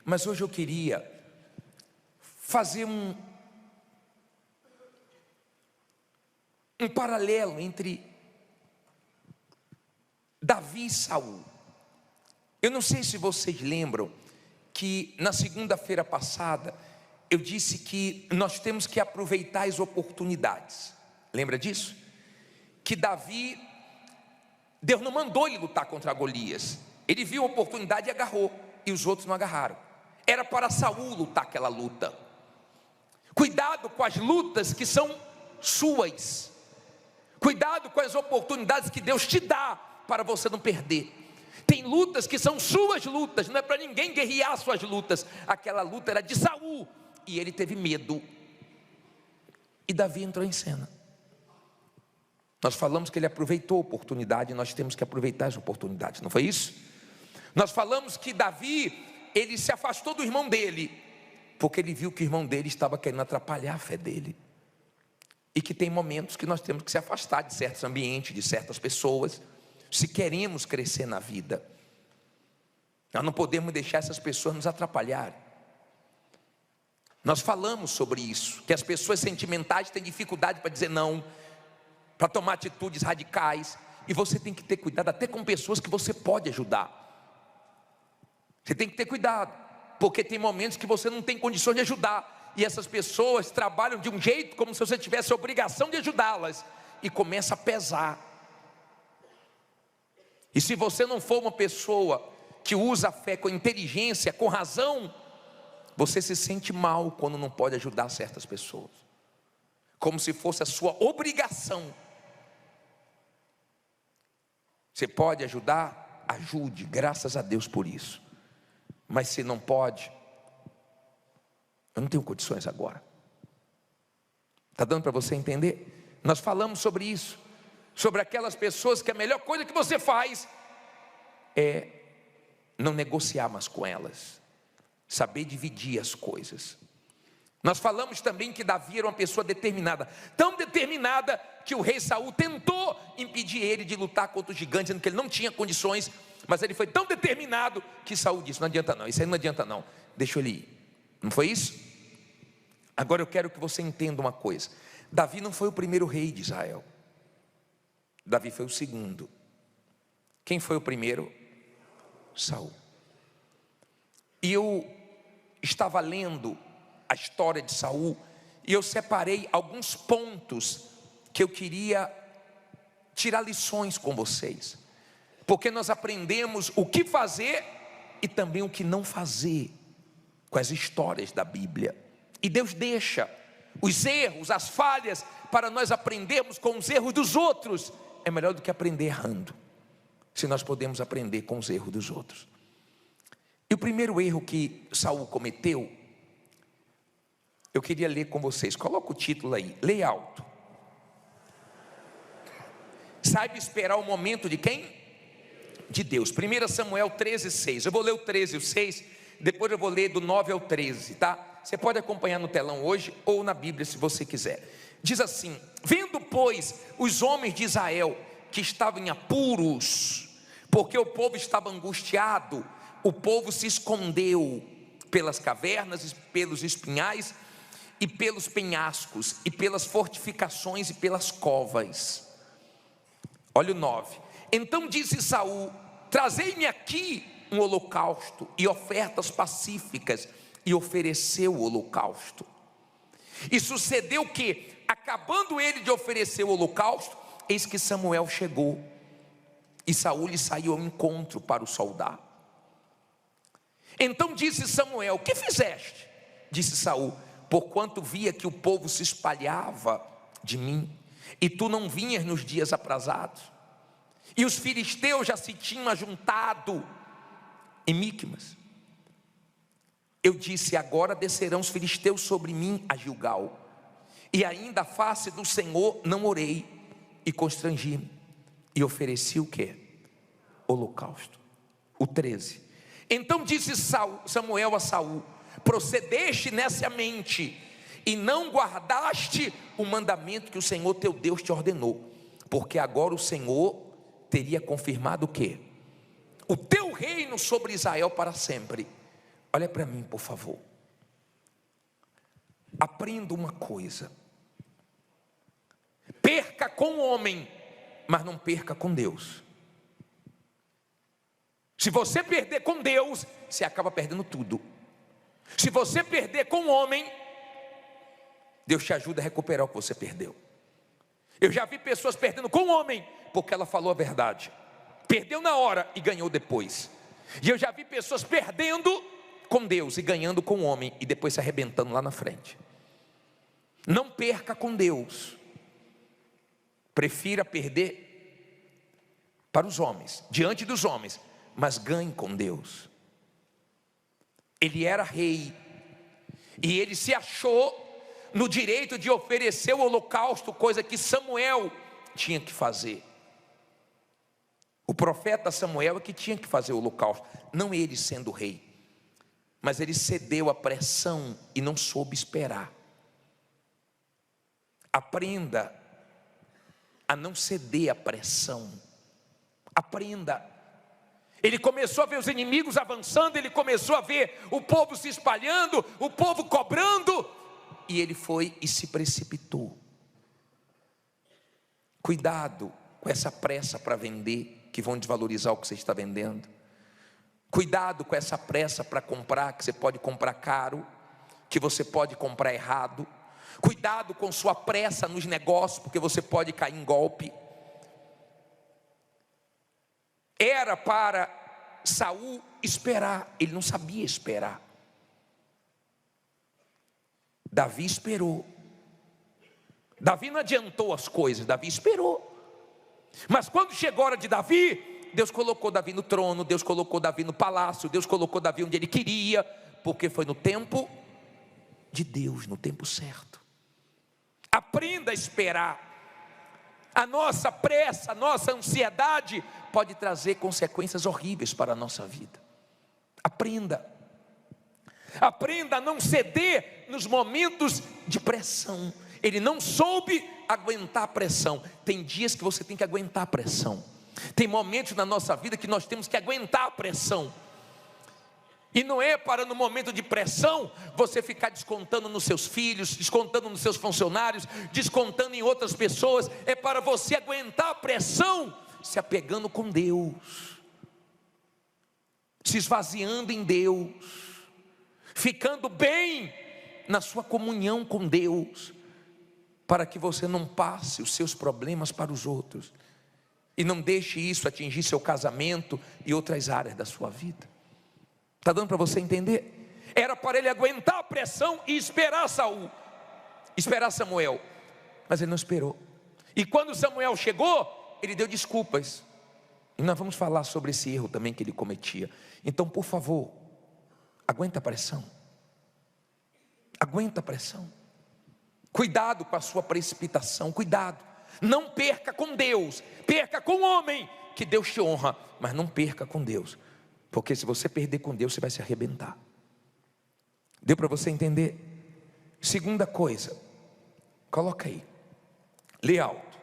Mas hoje eu queria fazer um paralelo entre Davi e Saul. Eu não sei se vocês lembram que na segunda-feira passada eu disse que nós temos que aproveitar as oportunidades. Lembra disso? Que Davi, Deus não mandou ele lutar contra Golias. Ele viu a oportunidade e agarrou, e os outros não agarraram. Era para Saul lutar aquela luta. Cuidado com as lutas que são suas. Cuidado com as oportunidades que Deus te dá para você não perder. Tem lutas que são suas lutas, não é para ninguém guerrear suas lutas. Aquela luta era de Saul e ele teve medo. E Davi entrou em cena. Nós falamos que ele aproveitou a oportunidade, e nós temos que aproveitar as oportunidades, não foi isso? Nós falamos que Davi, ele se afastou do irmão dele, porque ele viu que o irmão dele estava querendo atrapalhar a fé dele. E que tem momentos que nós temos que se afastar de certos ambientes, de certas pessoas, se queremos crescer na vida. Nós não podemos deixar essas pessoas nos atrapalharem. Nós falamos sobre isso, que as pessoas sentimentais têm dificuldade para dizer não, para tomar atitudes radicais, e você tem que ter cuidado até com pessoas que você pode ajudar. Você tem que ter cuidado, porque tem momentos que você não tem condições de ajudar, e essas pessoas trabalham de um jeito como se você tivesse a obrigação de ajudá-las, e começa a pesar. E se você não for uma pessoa que usa a fé com inteligência, com razão, você se sente mal quando não pode ajudar certas pessoas, como se fosse a sua obrigação. Você pode ajudar? Ajude, graças a Deus por isso. Mas se não pode, eu não tenho condições agora. Está dando para você entender? Nós falamos sobre isso, sobre aquelas pessoas que a melhor coisa que você faz é não negociar mais com elas, saber dividir as coisas. Nós falamos também que Davi era uma pessoa determinada, tão determinada que o rei Saul tentou impedir ele de lutar contra o gigante, dizendo que ele não tinha condições, mas ele foi tão determinado que Saul disse: não adianta não, isso aí não adianta não, deixa ele ir. Não foi isso? Agora eu quero que você entenda uma coisa: Davi não foi o primeiro rei de Israel, Davi foi o segundo. Quem foi o primeiro? Saul. E eu estava lendo a história de Saul, e eu separei alguns pontos que eu queria tirar lições com vocês, porque nós aprendemos o que fazer e também o que não fazer com as histórias da Bíblia. E Deus deixa os erros, as falhas, para nós aprendermos com os erros dos outros. É melhor do que aprender errando, se nós podemos aprender com os erros dos outros. E o primeiro erro que Saul cometeu, eu queria ler com vocês. Coloca o título aí, leia alto. Saiba esperar o momento de quem? De Deus. 1 Samuel 13:6. Eu vou ler o 13 e o 6, depois eu vou ler do 9 ao 13, tá? Você pode acompanhar no telão hoje ou na Bíblia se você quiser. Diz assim: vendo pois os homens de Israel que estavam em apuros, porque o povo estava angustiado, o povo se escondeu pelas cavernas, pelos espinhais e pelos penhascos, e pelas fortificações e pelas covas. Olha o 9. Então disse Saul: trazei-me aqui um holocausto e ofertas pacíficas. E ofereceu o holocausto. E sucedeu que, acabando ele de oferecer o holocausto, eis que Samuel chegou, e Saul lhe saiu ao encontro para o saudar. Então disse Samuel: que fizeste? Disse Saul: porquanto via que o povo se espalhava de mim, e tu não vinhas nos dias aprazados, e os filisteus já se tinham ajuntado em Miqumas. Eu disse: agora descerão os filisteus sobre mim a Gilgal, e ainda a face do Senhor não orei, e constrangi-me, e ofereci o quê? Holocausto. O 13. Então disse Samuel a Saul: procedeste nessa mente, e não guardaste o mandamento que o Senhor teu Deus te ordenou, porque agora o Senhor teria confirmado o quê? O teu reino sobre Israel para sempre. Olha para mim, por favor. Aprenda uma coisa: perca com o homem, mas não perca com Deus. Se você perder com Deus, você acaba perdendo tudo. Se você perder com o homem, Deus te ajuda a recuperar o que você perdeu. Eu já vi pessoas perdendo com o homem, porque ela falou a verdade. Perdeu na hora e ganhou depois. E eu já vi pessoas perdendo com Deus e ganhando com o homem, e depois se arrebentando lá na frente. Não perca com Deus. Prefira perder para os homens, diante dos homens, mas ganhe com Deus. Ele era rei, e ele se achou no direito de oferecer o holocausto, coisa que Samuel tinha que fazer. O profeta Samuel é que tinha que fazer o holocausto, não ele sendo rei. Mas ele cedeu à pressão e não soube esperar. Aprenda a não ceder à pressão. Aprenda. Ele começou a ver os inimigos avançando, ele começou a ver o povo se espalhando, o povo cobrando, e ele foi e se precipitou. Cuidado com essa pressa para vender, que vão desvalorizar o que você está vendendo. Cuidado com essa pressa para comprar, que você pode comprar caro, que você pode comprar errado. Cuidado com sua pressa nos negócios, porque você pode cair em golpe. Era para Saul esperar, ele não sabia esperar. Davi esperou. Davi não adiantou as coisas, Davi esperou. Mas quando chegou a hora de Davi, Deus colocou Davi no trono, Deus colocou Davi no palácio, Deus colocou Davi onde ele queria, porque foi no tempo de Deus, no tempo certo. Aprenda a esperar. A nossa pressa, a nossa ansiedade pode trazer consequências horríveis para a nossa vida. Aprenda. Aprenda a não ceder nos momentos de pressão. Ele não soube aguentar a pressão. Tem dias que você tem que aguentar a pressão. Tem momentos na nossa vida que nós temos que aguentar a pressão. E não é para no momento de pressão você ficar descontando nos seus filhos, descontando nos seus funcionários, descontando em outras pessoas. É para você aguentar a pressão se apegando com Deus, se esvaziando em Deus, ficando bem na sua comunhão com Deus, para que você não passe os seus problemas para os outros e não deixe isso atingir seu casamento e outras áreas da sua vida. Está dando para você entender? Era para ele aguentar a pressão e esperar Samuel, mas ele não esperou. E quando Samuel chegou, ele deu desculpas. E nós vamos falar sobre esse erro também que ele cometia. Então, por favor, aguenta a pressão. Aguenta a pressão. Cuidado com a sua precipitação, cuidado. Não perca com Deus, perca com o homem, que Deus te honra, mas não perca com Deus. Porque se você perder com Deus, você vai se arrebentar. Deu para você entender? Segunda coisa, coloca aí, lê alto.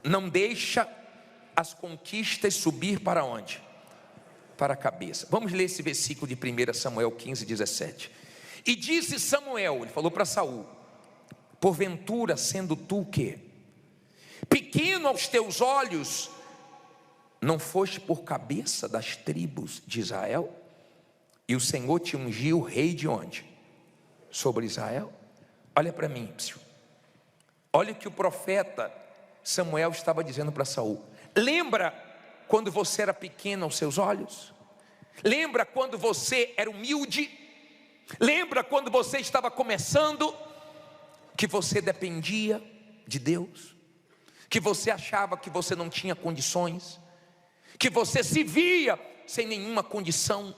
Não deixa as conquistas subir para onde? Para a cabeça. Vamos ler esse versículo de 1 Samuel 15, 17. E disse Samuel, ele falou para Saul: porventura sendo tu o quê? Pequeno aos teus olhos, não foste por cabeça das tribos de Israel? E o Senhor te ungiu rei de onde? Sobre Israel? Olha para mim, olha o que o profeta Samuel estava dizendo para Saul. Lembra quando você era pequeno aos seus olhos? Lembra quando você era humilde? Lembra quando você estava começando, que você dependia de Deus? Que você achava que você não tinha condições? Que você se via sem nenhuma condição?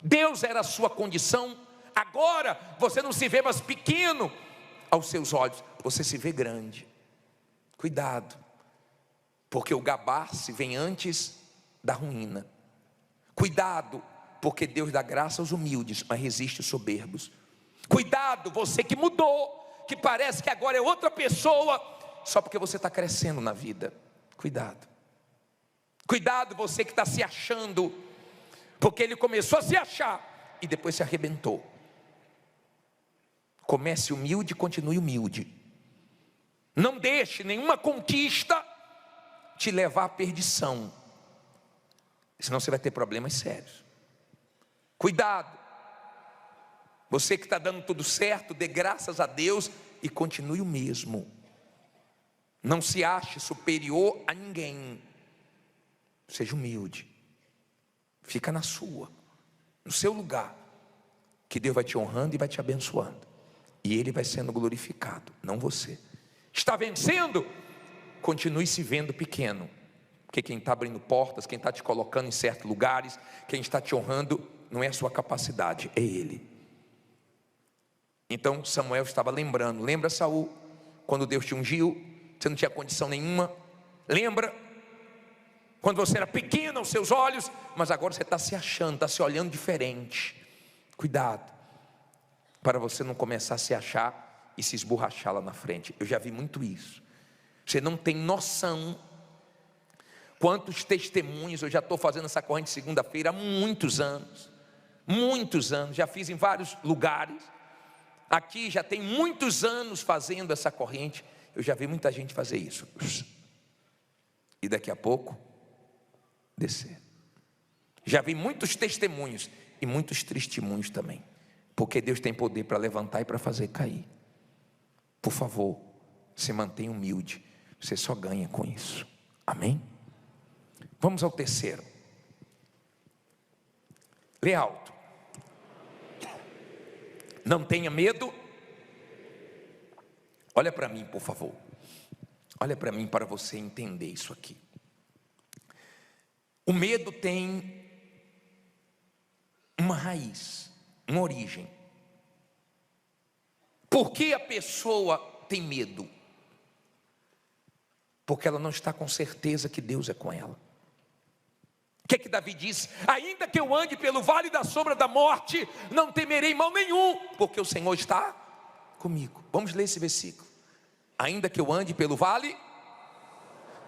Deus era a sua condição. Agora você não se vê mais pequeno aos seus olhos, você se vê grande. Cuidado, porque o gabar-se vem antes da ruína. Cuidado, porque Deus dá graça aos humildes, mas resiste aos soberbos. Cuidado, você que mudou, que parece que agora é outra pessoa, só porque você está crescendo na vida. Cuidado. Cuidado, você que está se achando porque ele começou a se achar e depois se arrebentou. Comece humilde e continue humilde. Não deixe nenhuma conquista te levar à perdição, senão você vai ter problemas sérios. Cuidado. Você que está dando tudo certo, dê graças a Deus e continue o mesmo. Não se ache superior a ninguém. Seja humilde. Fica na sua, no seu lugar, que Deus vai te honrando e vai te abençoando, e Ele vai sendo glorificado, não você. Está vencendo? Continue se vendo pequeno, porque quem está abrindo portas, quem está te colocando em certos lugares, quem está te honrando, não é a sua capacidade, é Ele. Então Samuel estava lembrando, lembra Saul, quando Deus te ungiu, você não tinha condição nenhuma, lembra? Quando você era pequeno aos seus olhos, mas agora você está se achando, está se olhando diferente. Cuidado, para você não começar a se achar e se esborrachar lá na frente. Eu já vi muito isso. Você não tem noção quantos testemunhos. Eu já estou fazendo essa corrente segunda-feira há muitos anos, já fiz em vários lugares. Aqui já tem muitos anos fazendo essa corrente. Eu já vi muita gente fazer isso, e daqui a pouco descer. Já vi muitos testemunhos e muitos testemunhos também, porque Deus tem poder para levantar e para fazer cair. Por favor, se mantenha humilde, você só ganha com isso, amém? Vamos ao terceiro. Lê alto. Não tenha medo. Olha para mim, por favor. Olha para mim, para você entender isso aqui. O medo tem uma raiz, uma origem. Por que a pessoa tem medo? Porque ela não está com certeza que Deus é com ela. O que é que Davi disse? Ainda que eu ande pelo vale da sombra da morte, não temerei mal nenhum, porque o Senhor está comigo. Vamos ler esse versículo. Ainda que eu ande pelo vale,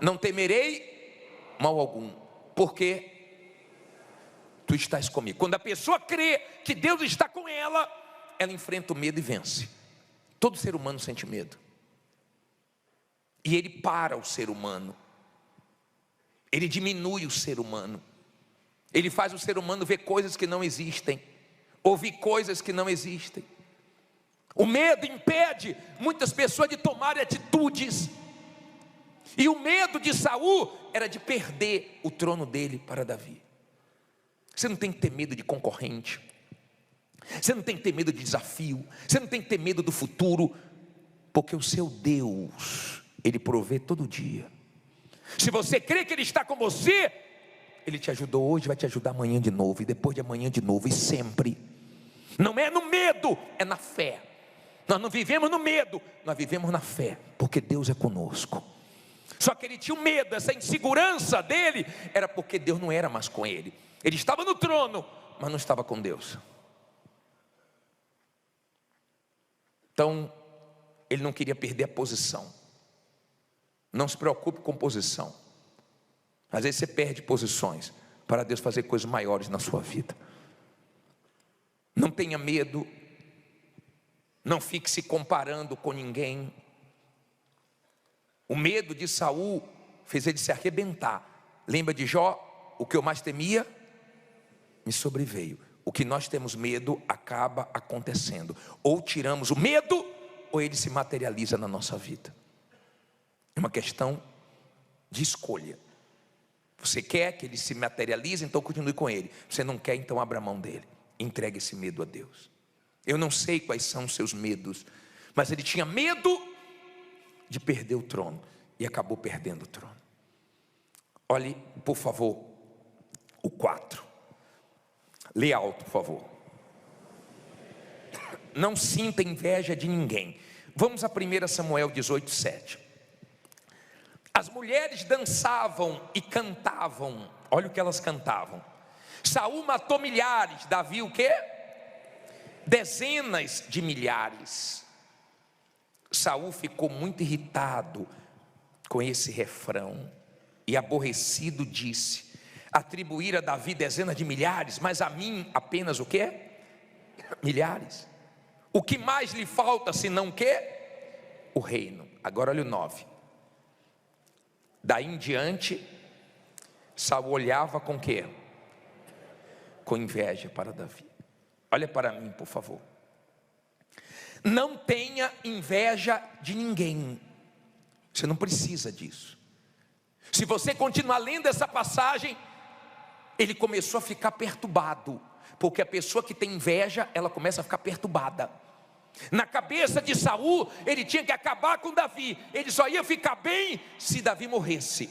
não temerei mal algum, porque tu estás comigo. Quando a pessoa crê que Deus está com ela, ela enfrenta o medo e vence. Todo ser humano sente medo, e ele para o ser humano, ele diminui o ser humano, ele faz o ser humano ver coisas que não existem, ouvir coisas que não existem. O medo impede muitas pessoas de tomarem atitudes. E o medo de Saul era de perder o trono dele para Davi. Você não tem que ter medo de concorrente, você não tem que ter medo de desafio, você não tem que ter medo do futuro, porque o seu Deus, Ele provê todo dia. Se você crê que Ele está com você, Ele te ajudou hoje, vai te ajudar amanhã de novo, e depois de amanhã de novo, e sempre. Não é no medo, é na fé. Nós não vivemos no medo, nós vivemos na fé, porque Deus é conosco. Só que ele tinha um medo, essa insegurança dele era porque Deus não era mais com ele. Ele estava no trono, mas não estava com Deus. Então, ele não queria perder a posição. Não se preocupe com posição. Às vezes você perde posições para Deus fazer coisas maiores na sua vida. Não tenha medo. Não fique se comparando com ninguém. O medo de Saul fez ele se arrebentar. Lembra de Jó? O que eu mais temia me sobreveio. O que nós temos medo acaba acontecendo. Ou tiramos o medo, ou ele se materializa na nossa vida. É uma questão de escolha. Você quer que ele se materialize, então continue com ele. Você não quer, então abra mão dele. Entregue esse medo a Deus. Eu não sei quais são os seus medos, mas ele tinha medo de perder o trono, e acabou perdendo o trono. Olhe, por favor, o 4. Lê alto, por favor. Não sinta inveja de ninguém. Vamos a 1 Samuel 18:7. As mulheres dançavam e cantavam. Olha o que elas cantavam. Saul matou milhares, Davi o quê? Dezenas de milhares. Saul ficou muito irritado com esse refrão e aborrecido disse: atribuir a Davi dezenas de milhares, mas a mim apenas o quê? Milhares. O que mais lhe falta senão o quê? O reino. Agora olha o 9. Daí em diante, Saul olhava com o quê? Com inveja para Davi. Olha para mim, por favor. Não tenha inveja de ninguém. Você não precisa disso. Se você continuar lendo essa passagem, ele começou a ficar perturbado, porque a pessoa que tem inveja, ela começa a ficar perturbada. Na cabeça de Saul, ele tinha que acabar com Davi. Ele só ia ficar bem se Davi morresse.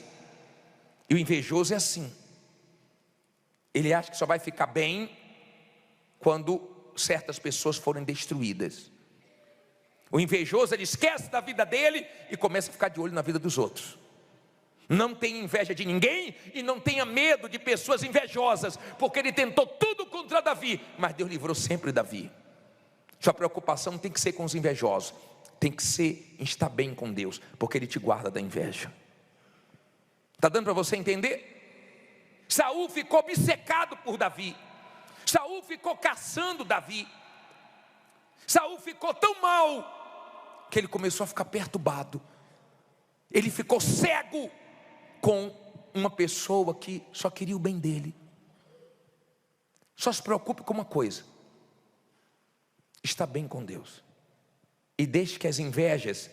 E o invejoso é assim. Ele acha que só vai ficar bem quando certas pessoas forem destruídas. O invejoso, ele esquece da vida dele e começa a ficar de olho na vida dos outros. Não tenha inveja de ninguém e não tenha medo de pessoas invejosas, porque ele tentou tudo contra Davi, mas Deus livrou sempre Davi. Sua preocupação não tem que ser com os invejosos, tem que ser em estar bem com Deus, porque Ele te guarda da inveja. Está dando para você entender? Saul ficou obcecado por Davi. Saul ficou caçando Davi. Saul ficou tão mal que ele começou a ficar perturbado. Ele ficou cego com uma pessoa que só queria o bem dele. Só se preocupe com uma coisa: está bem com Deus, e deixe que as invejas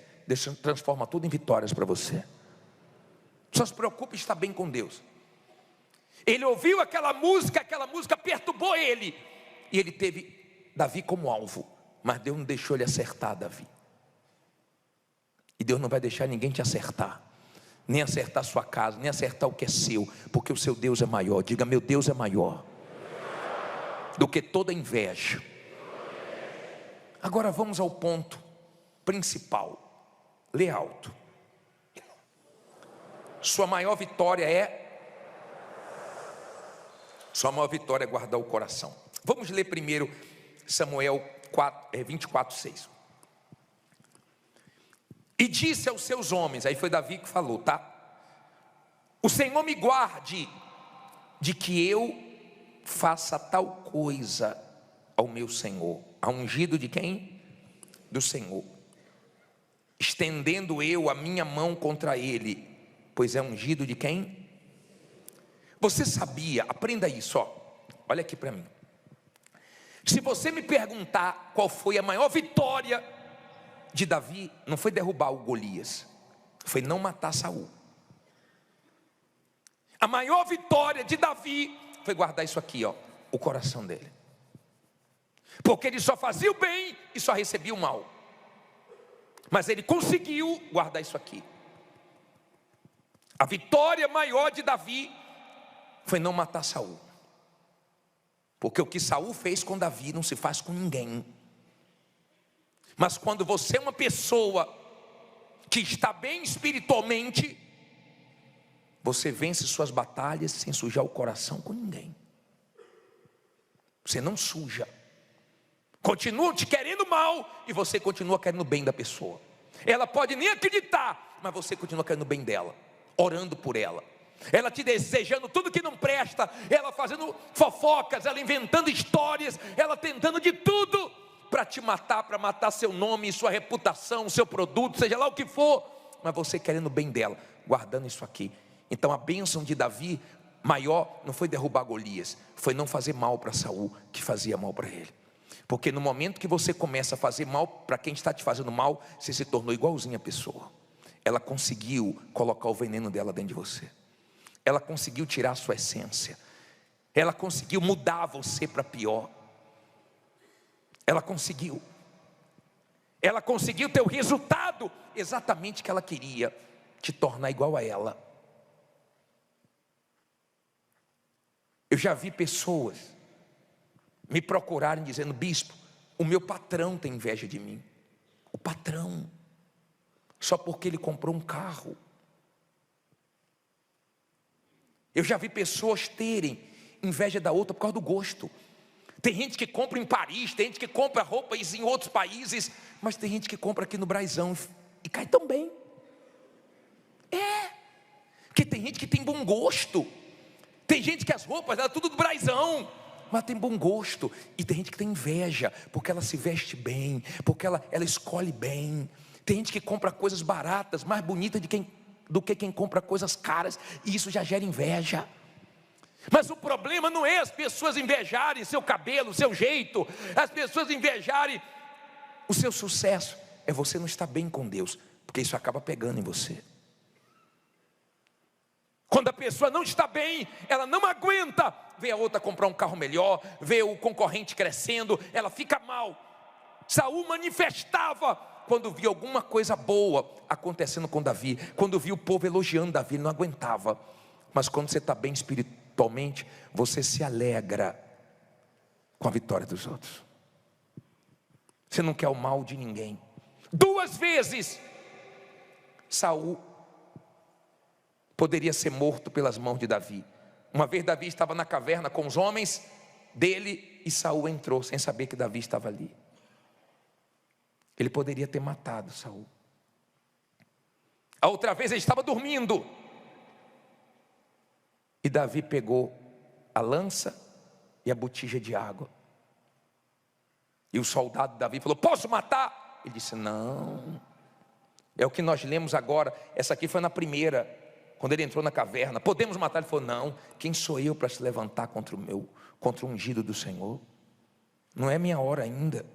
transformem tudo em vitórias para você. Só se preocupe em estar bem com Deus. Ele ouviu aquela música perturbou ele, e ele teve Davi como alvo, mas Deus não deixou ele acertar Davi. E Deus não vai deixar ninguém te acertar, nem acertar a sua casa, nem acertar o que é seu, porque o seu Deus é maior. Diga: meu Deus é maior do que toda inveja. Agora vamos ao ponto principal. Lê alto. Sua maior vitória é guardar o coração. Vamos ler primeiro Samuel 24:6. E disse aos seus homens, aí foi Davi que falou, tá? O Senhor me guarde de que eu faça tal coisa ao meu Senhor. A ungido de quem? Do Senhor. Estendendo eu a minha mão contra ele, pois é ungido de quem? Você sabia, aprenda isso, ó. Olha aqui para mim. Se você me perguntar qual foi a maior vitória de Davi, não foi derrubar o Golias, foi não matar Saul. A maior vitória de Davi foi guardar isso aqui, ó, o coração dele. Porque ele só fazia o bem e só recebia o mal. Mas ele conseguiu guardar isso aqui. A vitória maior de Davi foi não matar Saul. Porque o que Saul fez com Davi não se faz com ninguém. Mas quando você é uma pessoa que está bem espiritualmente, você vence suas batalhas sem sujar o coração com ninguém. Você não suja. Continua te querendo mal e você continua querendo o bem da pessoa. Ela pode nem acreditar, mas você continua querendo o bem dela, orando por ela. Ela te desejando tudo que não presta, ela fazendo fofocas, ela inventando histórias, ela tentando de tudo para te matar, para matar seu nome, sua reputação, seu produto, seja lá o que for, mas você querendo o bem dela, guardando isso aqui. Então a bênção de Davi maior não foi derrubar Golias, foi não fazer mal para Saul, que fazia mal para ele. Porque no momento que você começa a fazer mal para quem está te fazendo mal, você se tornou igualzinho a pessoa. Ela conseguiu colocar o veneno dela dentro de você. Ela conseguiu tirar a sua essência. Ela conseguiu mudar você para pior. Ela conseguiu ter o resultado exatamente que ela queria, te tornar igual a ela. Eu já vi pessoas me procurarem dizendo: bispo, o meu patrão tem inveja de mim. O patrão, só porque ele comprou um carro. Eu já vi pessoas terem inveja da outra por causa do gosto. Tem gente que compra em Paris, tem gente que compra roupas em outros países, mas tem gente que compra aqui no Braizão e cai tão bem. Porque tem gente que tem bom gosto. Tem gente que as roupas dela tudo do Brazão, mas tem bom gosto. E tem gente que tem inveja, porque ela se veste bem, porque ela escolhe bem. Tem gente que compra coisas baratas, mais bonitas do que quem compra coisas caras, e isso já gera inveja. Mas o problema não é as pessoas invejarem seu cabelo, seu jeito, as pessoas invejarem o seu sucesso. É você não estar bem com Deus, porque isso acaba pegando em você. Quando a pessoa não está bem, ela não aguenta ver a outra comprar um carro melhor, ver o concorrente crescendo, ela fica mal. Saul manifestava quando via alguma coisa boa acontecendo com Davi, quando via o povo elogiando Davi, ele não aguentava. Mas quando você está bem espiritualmente, você se alegra com a vitória dos outros. Você não quer o mal de ninguém. 2 vezes Saul poderia ser morto pelas mãos de Davi. Uma vez Davi estava na caverna com os homens dele e Saul entrou sem saber que Davi estava ali. Ele poderia ter matado Saul. A outra vez ele estava dormindo e Davi pegou a lança e a botija de água. E o soldado de Davi falou: posso matar? Ele disse: não. É o que nós lemos agora. Essa aqui foi na primeira, quando ele entrou na caverna. Podemos matar? Ele falou: não. Quem sou eu para se levantar contra o ungido do Senhor? Não é minha hora ainda.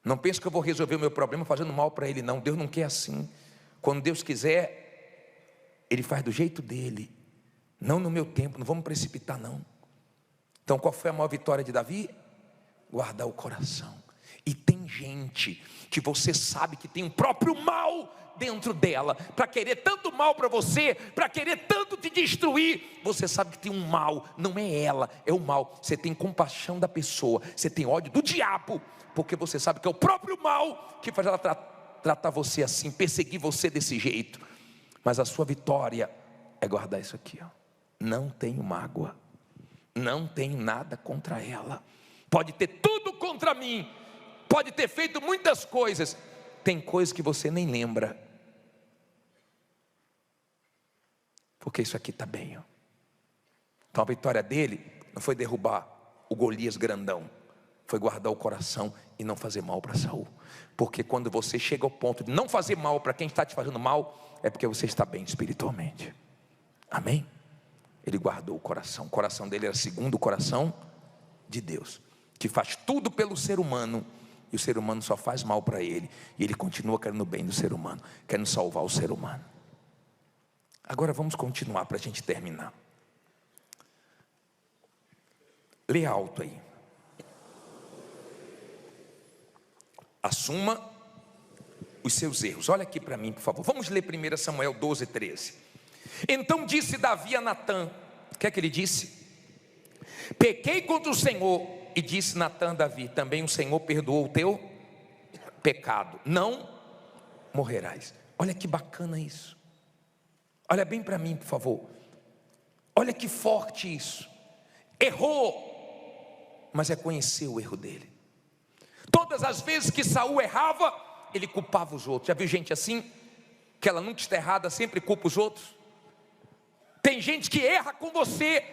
Não pense que eu vou resolver o meu problema fazendo mal para ele, não. Deus não quer assim. Quando Deus quiser, Ele faz do jeito dele, não no meu tempo. Não vamos precipitar, não. Então qual foi a maior vitória de Davi? Guardar o coração. E tem gente que você sabe que tem um próprio mal dentro dela, para querer tanto mal para você, para querer tanto te destruir. Você sabe que tem um mal, não é ela, é o mal. Você tem compaixão da pessoa, você tem ódio do diabo, porque você sabe que é o próprio mal que faz ela tratar você assim, perseguir você desse jeito. Mas a sua vitória é guardar isso aqui, ó. Não tenho mágoa, não tenho nada contra ela. Pode ter tudo contra mim, pode ter feito muitas coisas, tem coisas que você nem lembra, porque isso aqui está bem, ó. Então a vitória dele não foi derrubar o Golias grandão, foi guardar o coração e não fazer mal para Saul. Porque quando você chega ao ponto de não fazer mal para quem está te fazendo mal, é porque você está bem espiritualmente. Amém? Ele guardou o coração dele era segundo o coração de Deus, que faz tudo pelo ser humano, e o ser humano só faz mal para ele, e ele continua querendo o bem do ser humano, querendo salvar o ser humano. Agora vamos continuar para a gente terminar. Lê alto aí. Assuma os seus erros. Olha aqui para mim, por favor. Vamos ler 1 Samuel 12, 13. Então disse Davi a Natã. O que é que ele disse? Pequei contra o Senhor. E disse Natã a Davi: também o Senhor perdoou o teu pecado, não morrerás. Olha que bacana isso. Olha bem para mim, por favor. Olha que forte isso. Errou, mas reconheceu o erro dele. Todas as vezes que Saul errava, ele culpava os outros. Já viu gente assim? Que ela nunca está errada, sempre culpa os outros. Tem gente que erra com você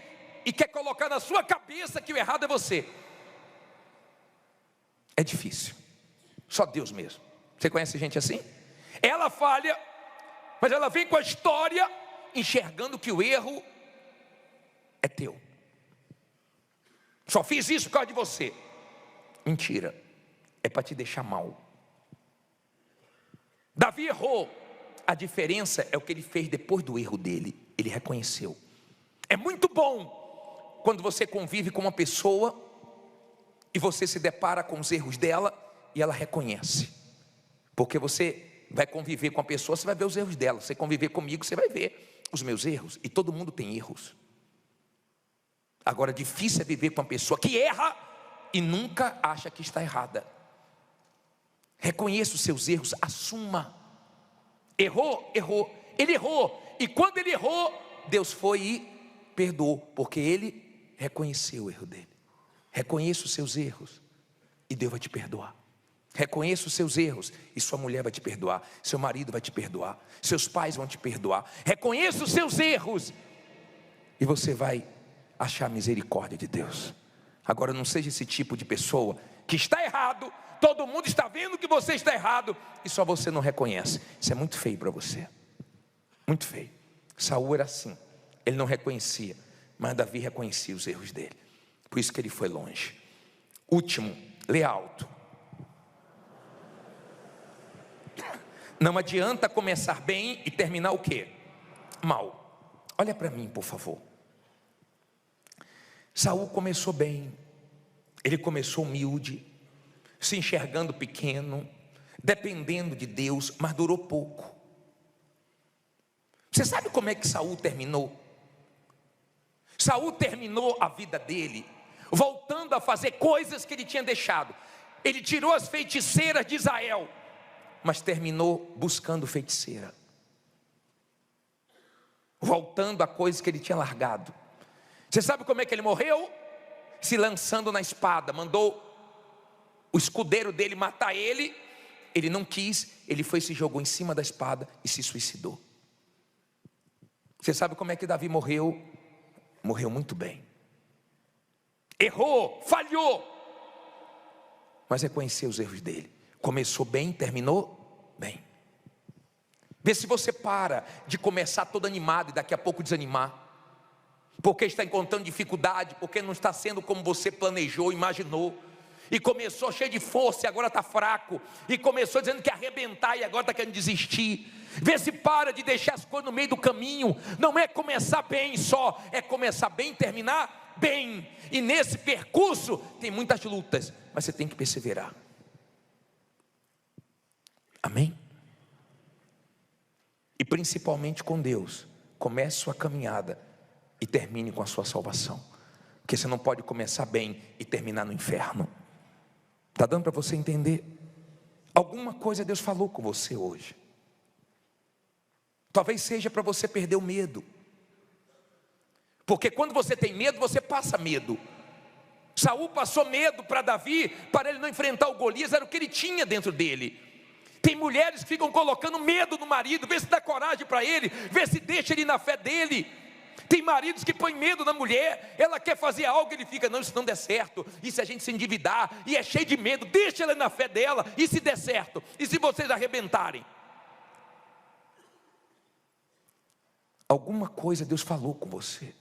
e quer colocar na sua cabeça que o errado é você. É difícil. Só Deus mesmo. Você conhece gente assim? Ela falha, mas ela vem com a história enxergando que o erro é teu. Só fiz isso por causa de você. Mentira. É para te deixar mal. Davi errou. A diferença é o que ele fez depois do erro dele. Ele reconheceu. É muito bom quando você convive com uma pessoa e você se depara com os erros dela e ela reconhece. Porque você vai conviver com a pessoa, você vai ver os erros dela. Você conviver comigo, você vai ver os meus erros. E todo mundo tem erros. Agora, difícil é viver com uma pessoa que erra e nunca acha que está errada. Reconheça os seus erros, assuma. Errou, errou. Ele errou. E quando ele errou, Deus foi e perdoou, porque ele reconheceu o erro dele. Reconheça os seus erros e Deus vai te perdoar. Reconheça os seus erros e sua mulher vai te perdoar, seu marido vai te perdoar, seus pais vão te perdoar. Reconheça os seus erros e você vai achar a misericórdia de Deus. Agora, não seja esse tipo de pessoa que está errado, todo mundo está vendo que você está errado e só você não reconhece. Isso é muito feio para você, muito feio. Saul era assim, ele não reconhecia, mas Davi reconhecia os erros dele, por isso que ele foi longe. Último, lê alto. Não adianta começar bem e terminar o quê? Mal. Olha para mim, por favor. Saul começou bem, ele começou humilde, se enxergando pequeno, dependendo de Deus, mas durou pouco. Você sabe como é que Saul terminou? Saul terminou a vida dele voltando a fazer coisas que ele tinha deixado. Ele tirou as feiticeiras de Israel, mas terminou buscando feiticeira, voltando a coisas que ele tinha largado. Você sabe como é que ele morreu? Se lançando na espada. Mandou o escudeiro dele matar ele, ele não quis, ele foi e se jogou em cima da espada e se suicidou. Você sabe como é que Davi morreu? Morreu muito bem. Errou, falhou, mas reconheceu os erros dele. Começou bem, terminou bem. Vê se você para de começar todo animado e daqui a pouco desanimar, porque está encontrando dificuldade, porque não está sendo como você planejou, imaginou, e começou cheio de força e agora está fraco, e começou dizendo que ia arrebentar e agora está querendo desistir. Vê se para de deixar as coisas no meio do caminho. Não é começar bem só, é começar bem e terminar bem. E nesse percurso tem muitas lutas, mas você tem que perseverar. Amém? E principalmente com Deus, comece sua caminhada e termine com a sua salvação, porque você não pode começar bem e terminar no inferno. Está dando para você entender? Alguma coisa Deus falou com você hoje. Talvez seja para você perder o medo, porque quando você tem medo, você passa medo. Saul passou medo para Davi, para ele não enfrentar o Golias, era o que ele tinha dentro dele. Tem mulheres que ficam colocando medo no marido, vê se dá coragem para ele, vê se deixa ele na fé dele. Tem maridos que põem medo na mulher, ela quer fazer algo, ele fica, não, isso não der certo, e se a gente se endividar, e é cheio de medo, deixa ela na fé dela, e se der certo, e se vocês arrebentarem? Alguma coisa Deus falou com você.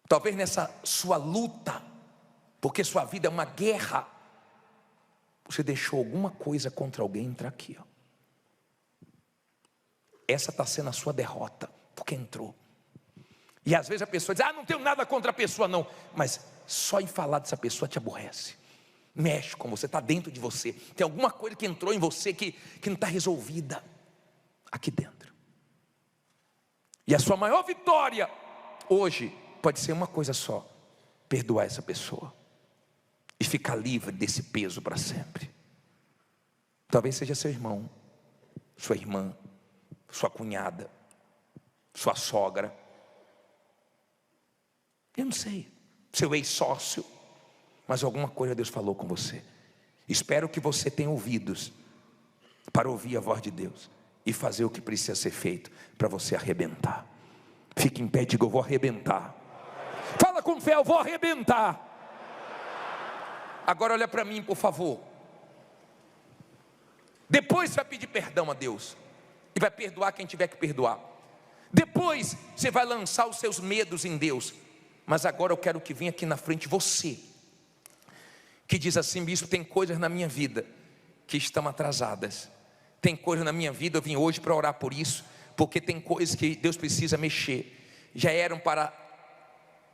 Talvez nessa sua luta, porque sua vida é uma guerra, você deixou alguma coisa contra alguém entrar aqui, ó. Essa está sendo a sua derrota, porque entrou. E às vezes a pessoa diz, não tenho nada contra a pessoa não, mas só em falar dessa pessoa te aborrece, mexe com você, está dentro de você. Tem alguma coisa que entrou em você que não está resolvida aqui dentro. E a sua maior vitória hoje pode ser uma coisa só: perdoar essa pessoa e ficar livre desse peso para sempre. Talvez seja seu irmão, sua irmã, sua cunhada, sua sogra, eu não sei, seu ex-sócio, mas alguma coisa Deus falou com você. Espero que você tenha ouvidos para ouvir a voz de Deus e fazer o que precisa ser feito para você arrebentar. Fique em pé e diga, eu vou arrebentar. Fala com fé, eu vou arrebentar. Agora olha para mim, por favor. Depois você vai pedir perdão a Deus e vai perdoar quem tiver que perdoar. Depois você vai lançar os seus medos em Deus. Mas agora eu quero que venha aqui na frente você, que diz assim, bispo, tem coisas na minha vida que estão atrasadas. Tem coisas na minha vida, eu vim hoje para orar por isso, porque tem coisas que Deus precisa mexer. Já eram para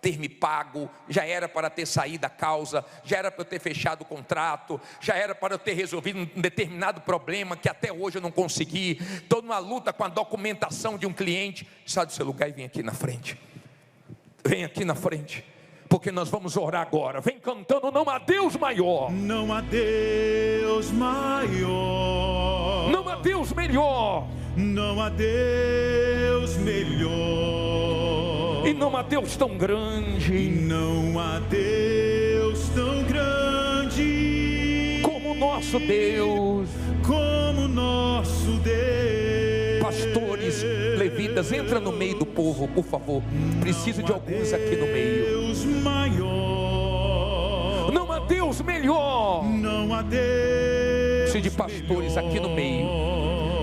ter me pago, já era para ter saído da causa, já era para eu ter fechado o contrato, já era para eu ter resolvido um determinado problema que até hoje eu não consegui. Estou numa luta com a documentação de um cliente. Sai do seu lugar e vem aqui na frente. Vem aqui na frente, porque nós vamos orar agora. Vem cantando, não há Deus maior. Não há Deus maior. Não há Deus melhor. Não há Deus melhor. E não há Deus tão grande. E não há Deus tão grande como o nosso Deus. Como nosso Deus. pastores, levitas, entra no meio do povo, por favor. Preciso de alguns aqui no meio. Deus maior, Não há Deus melhor. não há Deus. Preciso de pastores aqui no meio.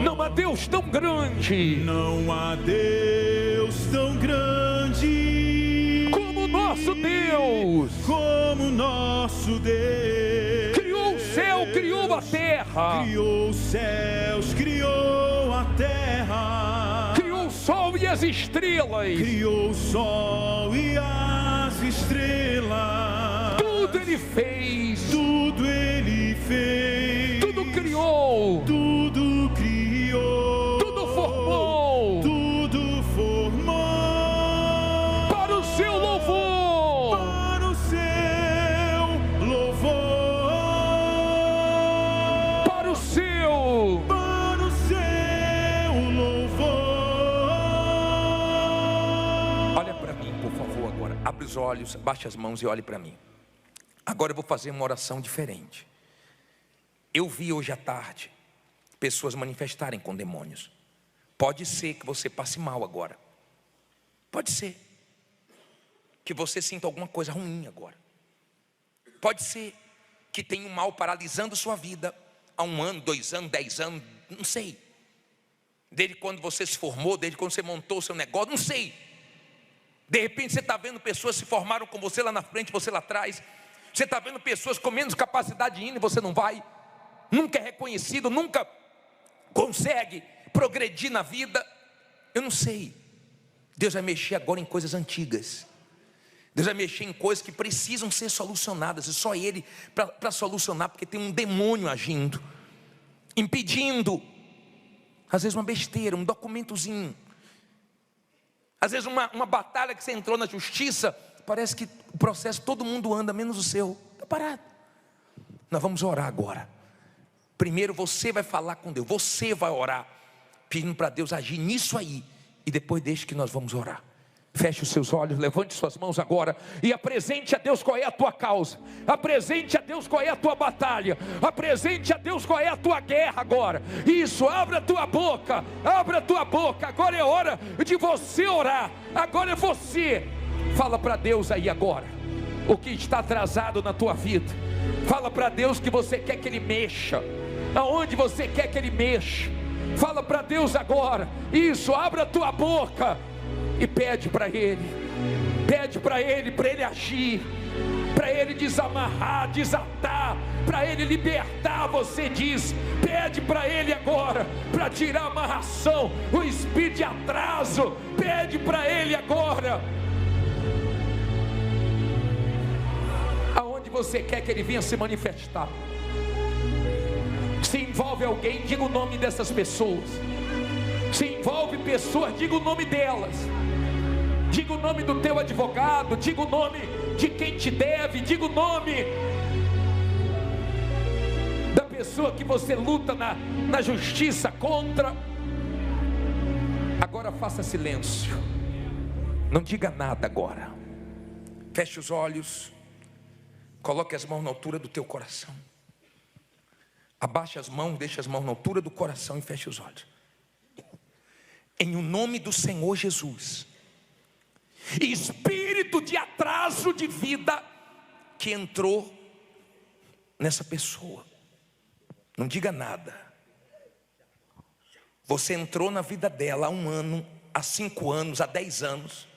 Não há Deus tão grande. Não há Deus tão grande Como nosso Deus. como nosso Deus. Criou o céu, criou a terra. Criou os céus, criou a terra. Criou o sol e as estrelas. Criou o sol e as estrelas. Tudo Ele fez. Tudo Ele fez. Tudo criou. Tudo criou. Tudo formou. Tudo formou. Para o seu louvor. Para o seu louvor. Para o seu. Para o seu louvor. Olha para mim, por favor, agora. Abre os olhos, baixa as mãos e olhe para mim. Agora eu vou fazer uma oração diferente. Eu vi hoje à tarde pessoas manifestarem com demônios. Pode ser que você passe mal agora. Pode ser que você sinta alguma coisa ruim agora. Pode ser que tenha um mal paralisando sua vida há 1 ano, 2 anos, 10 anos, não sei. Desde quando você se formou, desde quando você montou o seu negócio, não sei. De repente você está vendo pessoas se formaram com você lá na frente, você lá atrás. Você está vendo pessoas com menos capacidade de ir e você não vai. Nunca é reconhecido, nunca consegue progredir na vida. Eu não sei. Deus vai mexer agora em coisas antigas. Deus vai mexer em coisas que precisam ser solucionadas. E só Ele para solucionar, porque tem um demônio agindo, impedindo. Às vezes uma besteira, um documentozinho. Às vezes uma batalha que você entrou na justiça. Parece que o processo todo mundo anda, menos o seu. Está parado. Nós vamos orar agora. Primeiro você vai falar com Deus. Você vai orar, pedindo para Deus agir nisso aí. E depois deixe que nós vamos orar. Feche os seus olhos, levante suas mãos agora e apresente a Deus qual é a tua causa. Apresente a Deus qual é a tua batalha. Apresente a Deus qual é a tua guerra agora. Isso, abra a tua boca. Abra a tua boca. Agora é hora de você orar. Agora é você. Fala para Deus aí agora o que está atrasado na tua vida. Fala para Deus que você quer que Ele mexa. Aonde você quer que Ele mexa. Fala para Deus agora. Isso, abra a tua boca e pede para Ele. Pede para Ele agir, para Ele desamarrar, desatar, para Ele libertar. Você diz, pede para Ele agora, para tirar a amarração, o espírito de atraso. Pede para Ele agora. Aonde você quer que Ele venha se manifestar. Se envolve alguém, diga o nome dessas pessoas. Se envolve pessoas, diga o nome delas. Diga o nome do teu advogado, diga o nome de quem te deve, diga o nome da pessoa que você luta na justiça contra. Agora faça silêncio. Não diga nada agora. Feche os olhos. Coloque as mãos na altura do teu coração. Abaixe as mãos, deixe as mãos na altura do coração e feche os olhos. Em o nome do Senhor Jesus, espírito de atraso de vida que entrou nessa pessoa, não diga nada. Você entrou na vida dela há 1 ano, há 5 anos, há 10 anos.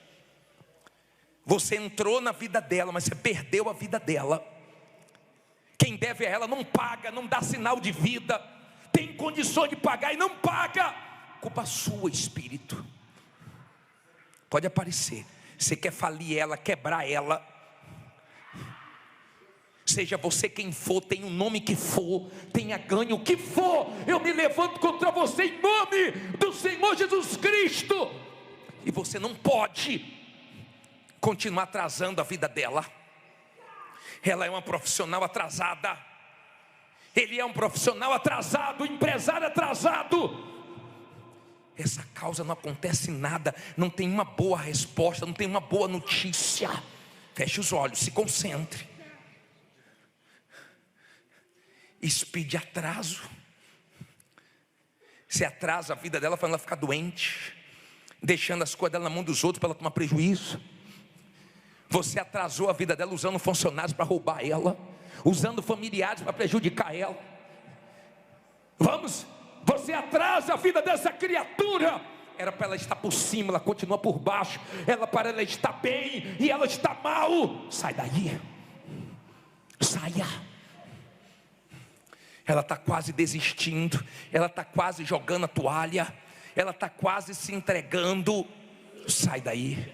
Você entrou na vida dela, mas você perdeu a vida dela. Quem deve a ela não paga, não dá sinal de vida. Tem condições de pagar e não paga. Culpa sua, espírito. Pode aparecer. Você quer falir ela, quebrar ela. Seja você quem for, tenha o nome que for, tenha ganho o que for, eu me levanto contra você em nome do Senhor Jesus Cristo. E você não pode continuar atrasando a vida dela. Ela é uma profissional atrasada. Ele é um profissional atrasado, empresário atrasado. Essa causa não acontece nada, não tem uma boa resposta, não tem uma boa notícia. Feche os olhos, se concentre. Espírito de atraso, Você atrasa a vida dela, fazendo ela ficar doente, deixando as coisas dela na mão dos outros para ela tomar prejuízo. Você atrasou a vida dela usando funcionários para roubar ela, usando familiares para prejudicar ela. Você atrasa a vida dessa criatura. Era para ela estar por cima, ela continua por baixo. Para ela estar bem e ela está mal. Sai daí. Saia. Ela está quase desistindo, ela está quase jogando a toalha, ela está quase se entregando. Sai daí,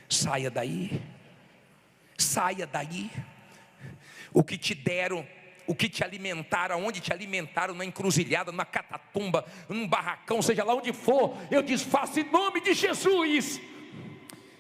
saia daí, saia daí. O que te deram, o que te alimentaram, aonde te alimentaram, na encruzilhada, numa catatumba, num barracão, seja lá onde for, eu desfaço em nome de Jesus.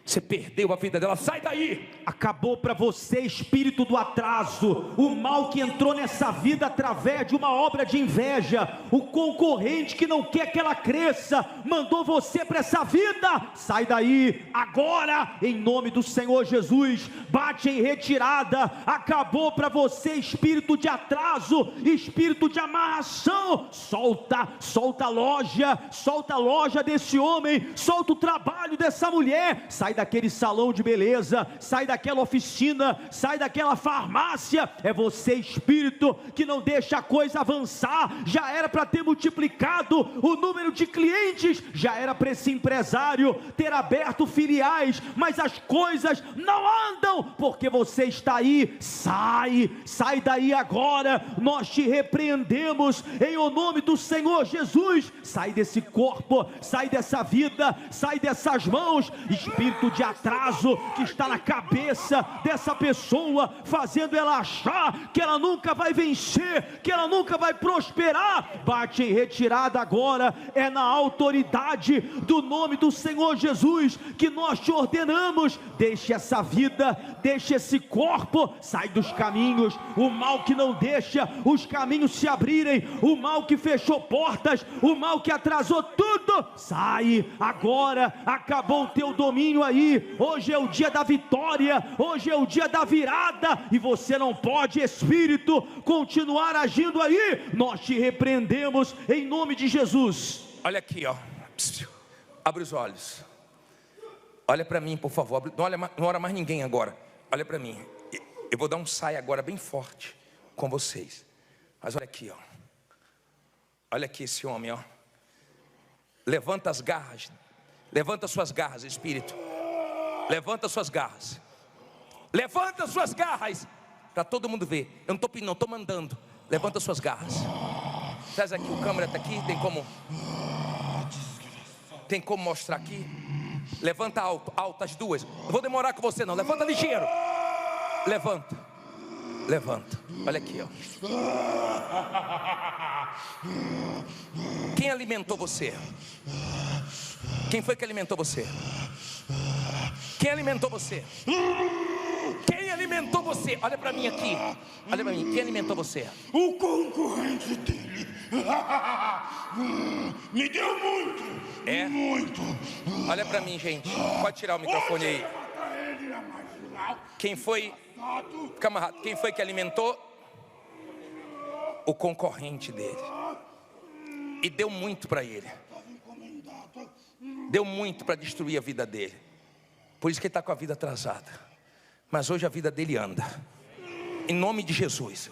Você perdeu a vida dela, sai daí. Acabou para você, espírito do atraso, o mal que entrou nessa vida através de uma obra de inveja, o concorrente que não quer que ela cresça, mandou você para essa vida. Sai daí, agora, em nome do Senhor Jesus. Bate em retirada. Acabou para você, espírito de atraso, espírito de amarração. Solta a loja desse homem, solta o trabalho dessa mulher. Sai daquele salão de beleza, sai daquela oficina, sai daquela farmácia. É você, espírito, que não deixa a coisa avançar. Já era para ter multiplicado o número de clientes, já era para esse empresário ter aberto filiais, mas as coisas não andam, porque você está aí. Sai daí agora. Nós te repreendemos em o nome do Senhor Jesus. Sai desse corpo, sai dessa vida, sai dessas mãos, espírito de atraso que está na cabeça dessa pessoa, fazendo ela achar que ela nunca vai vencer, que ela nunca vai prosperar. Bate em retirada agora. É na autoridade do nome do Senhor Jesus que nós te ordenamos. Deixe essa vida, deixe esse corpo, sai dos caminhos, o mal que não deixa os caminhos se abrirem, o mal que fechou portas, o mal que atrasou tudo. Sai agora. Acabou o teu domínio aí. Hoje é o dia da vitória, hoje é o dia da virada, e você não pode, espírito, continuar agindo aí. Nós te repreendemos em nome de Jesus. Olha aqui, ó. Abre os olhos. Olha para mim, por favor. Não olha mais ninguém agora. Olha para mim. Eu vou dar um sai agora bem forte com vocês. Mas olha aqui, ó. Olha aqui esse homem, ó. Levanta as garras. Levanta suas garras, espírito. Levanta suas garras. Levanta suas garras. Para todo mundo ver. Eu não estou pedindo, não, estou mandando. Levanta suas garras. Traz aqui, o câmera está aqui. Tem como mostrar aqui? Levanta alto, as duas. Não vou demorar com você não. Levanta ligeiro. Levanta. Olha aqui, ó. Quem alimentou você? Quem foi que alimentou você? Quem alimentou você? Quem alimentou você? Olha para mim aqui. Olha para mim. Quem alimentou você? O concorrente dele. Me deu muito. É? Muito. Olha para mim, gente. Pode tirar o microfone aí. Quem foi? Camarada, quem foi que alimentou? O concorrente dele. E deu muito para ele. Deu muito para destruir a vida dele. Por isso que ele está com a vida atrasada. Mas hoje a vida dele anda. Em nome de Jesus.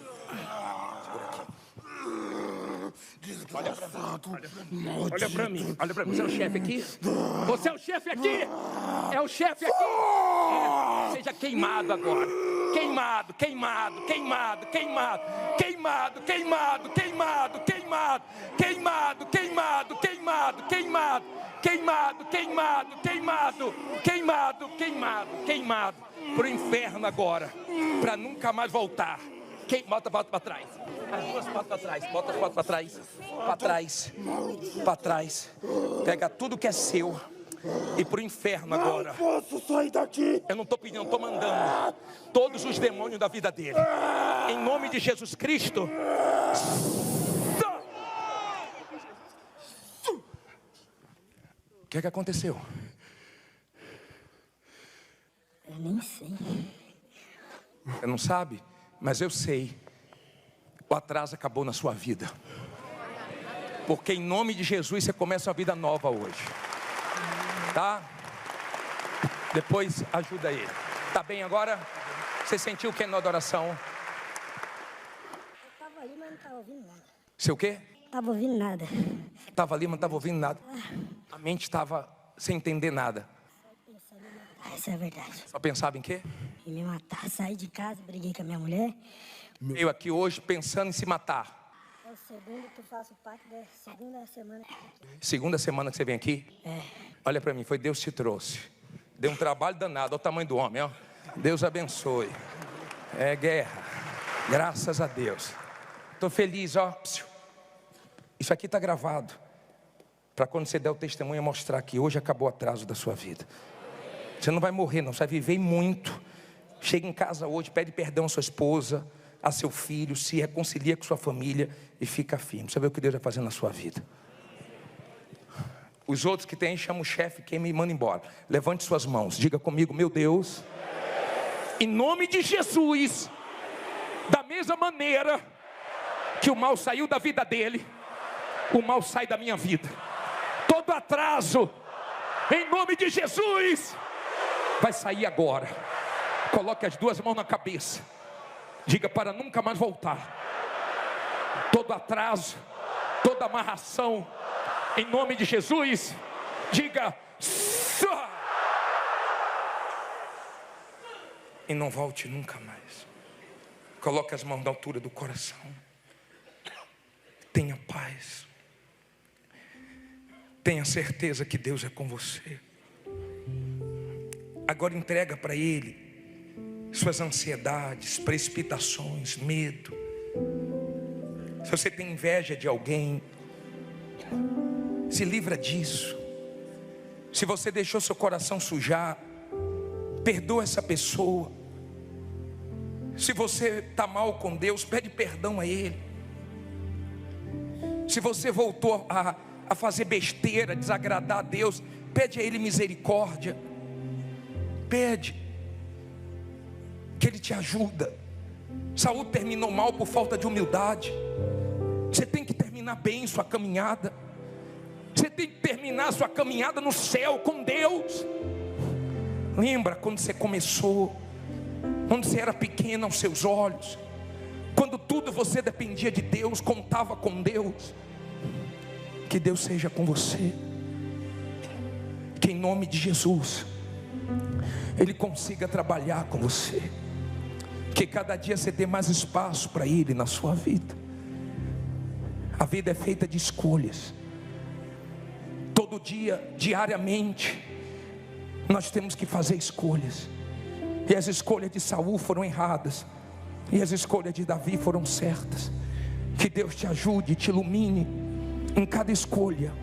Olha para mim. Você é o chefe aqui? Você é o chefe aqui? É o chefe aqui? Seja queimado agora. Queimado. Pro inferno agora, para nunca mais voltar. Bota para trás. As duas patas para trás. Bota as patas para trás. Pega tudo que é seu e pro inferno agora. Não posso sair daqui. Eu não estou pedindo, eu estou mandando todos os demônios da vida dele. Em nome de Jesus Cristo. O que aconteceu? Eu nem sei. Você não sabe? Mas eu sei. O atraso acabou na sua vida. Porque em nome de Jesus você começa uma vida nova hoje. Tá? Depois ajuda ele. Tá bem agora? Você sentiu o que na adoração? Eu tava ali, mas não tava ouvindo nada. Você o quê? Tava ouvindo nada. Tava ali, mas não tava ouvindo nada. A mente estava sem entender nada. Essa é a verdade. Só pensava em quê? E me matar. Saí de casa, briguei com a minha mulher. Eu aqui hoje pensando em se matar. É o segundo que eu faço parte da segunda semana. Segunda semana que você vem aqui? É. Olha pra mim, foi Deus que te trouxe. Deu um trabalho danado, olha o tamanho do homem, ó. Deus abençoe. É guerra. Graças a Deus. Tô feliz, ó. Isso aqui tá gravado. Para quando você der o testemunho, mostrar que hoje acabou o atraso da sua vida. Você não vai morrer não, você vai viver muito. Chega em casa hoje, pede perdão à sua esposa, a seu filho, se reconcilia com sua família e fica firme. Você vê o que Deus vai fazer na sua vida. Os outros que tem, chama o chefe, queima e manda embora. Levante suas mãos, diga comigo: meu Deus, em nome de Jesus, da mesma maneira que o mal saiu da vida dele, o mal sai da minha vida. Todo atraso, em nome de Jesus, vai sair agora. Coloque as duas mãos na cabeça, diga: para nunca mais voltar. Todo atraso, toda amarração, em nome de Jesus, diga: só. E não volte nunca mais. Coloque as mãos na altura do coração. Tenha paz. Tenha certeza que Deus é com você. Agora entrega para Ele suas ansiedades, precipitações, medo. Se você tem inveja de alguém, se livra disso. Se você deixou seu coração sujar, perdoa essa pessoa. Se você está mal com Deus, pede perdão a Ele. Se você voltou a fazer besteira, desagradar a Deus, pede a Ele misericórdia. Pede que Ele te ajuda. Saul terminou mal por falta de humildade. Você tem que terminar bem sua caminhada. Você tem que terminar sua caminhada no céu com Deus. Lembra quando você começou, quando você era pequeno aos seus olhos, quando tudo você dependia de Deus, contava com Deus. Que Deus seja com você. Que em nome de Jesus Ele consiga trabalhar com você. Que cada dia você dê mais espaço para Ele na sua vida. A vida é feita de escolhas. Todo dia, diariamente, nós temos que fazer escolhas. E as escolhas de Saul foram erradas, e as escolhas de Davi foram certas. Que Deus te ajude, te ilumine em cada escolha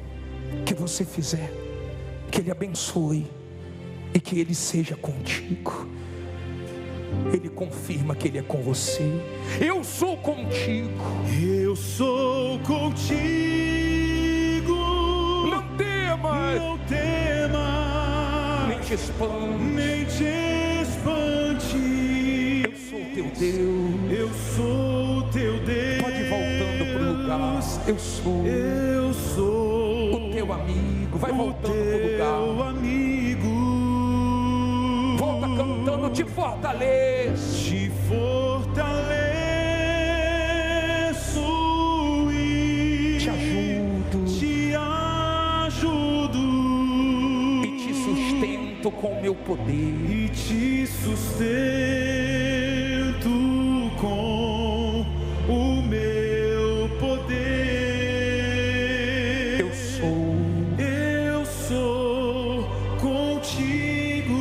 que você fizer. Que Ele abençoe e que Ele seja contigo. Ele confirma que Ele é com você. Eu sou contigo. Eu sou contigo. Não temas. Não temas. Nem te espante. Nem te espante. Eu sou teu Deus. Eu sou teu Deus. Pode ir voltando pro lugar. Eu sou o teu amigo. Vai voltando pro lugar. Teu amigo. Volta cantando, te fortaleço. Te fortaleço e te ajudo. Te ajudo e te sustento com o meu poder. E te sustento com o meu poder. Eu sou contigo.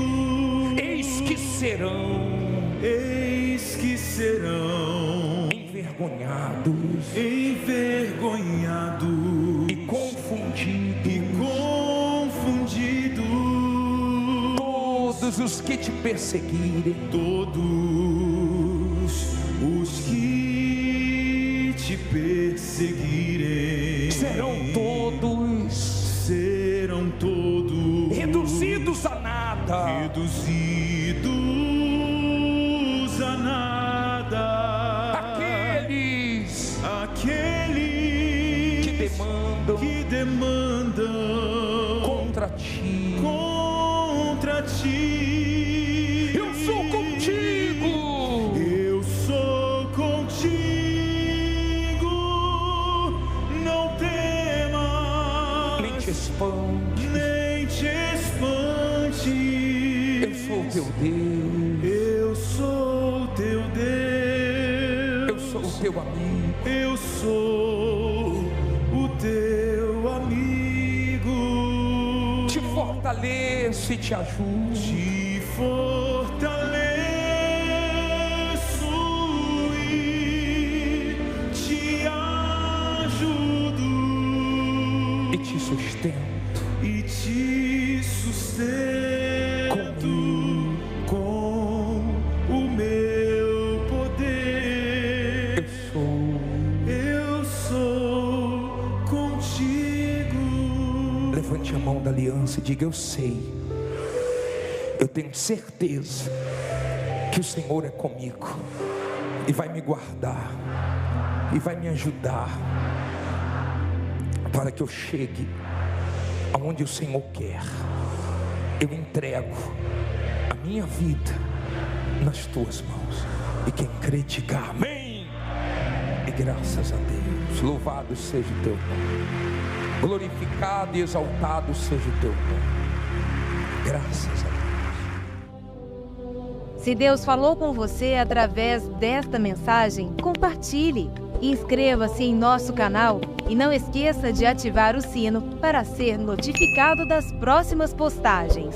Eis que serão envergonhados e confundidos todos os que te perseguirem. Todos os que te perseguirem serão todos reduzidos a nada. Aqueles que demandam demandam contra ti. Eu sou contigo. Eu sou contigo. Não temas. Nem te espante. Nem te espante. Eu sou teu Deus. Eu sou teu Deus. Eu sou o teu amigo. Eu sou o teu amigo. Te fortaleço e te ajudo. Te fortaleço e te ajudo. E te sustento. E te sustento com o meu poder. Eu sou contigo. Levante a mão da aliança e diga: eu sei, eu tenho certeza que o Senhor é comigo e vai me guardar e vai me ajudar para que eu chegue aonde o Senhor quer. Eu entrego a minha vida nas tuas mãos, e quem crê diga amém. E graças a Deus. Louvado seja o teu nome, glorificado e exaltado seja o teu nome. Graças a Deus. Se Deus falou com você através desta mensagem, compartilhe. Inscreva-se em nosso canal e não esqueça de ativar o sino para ser notificado das próximas postagens.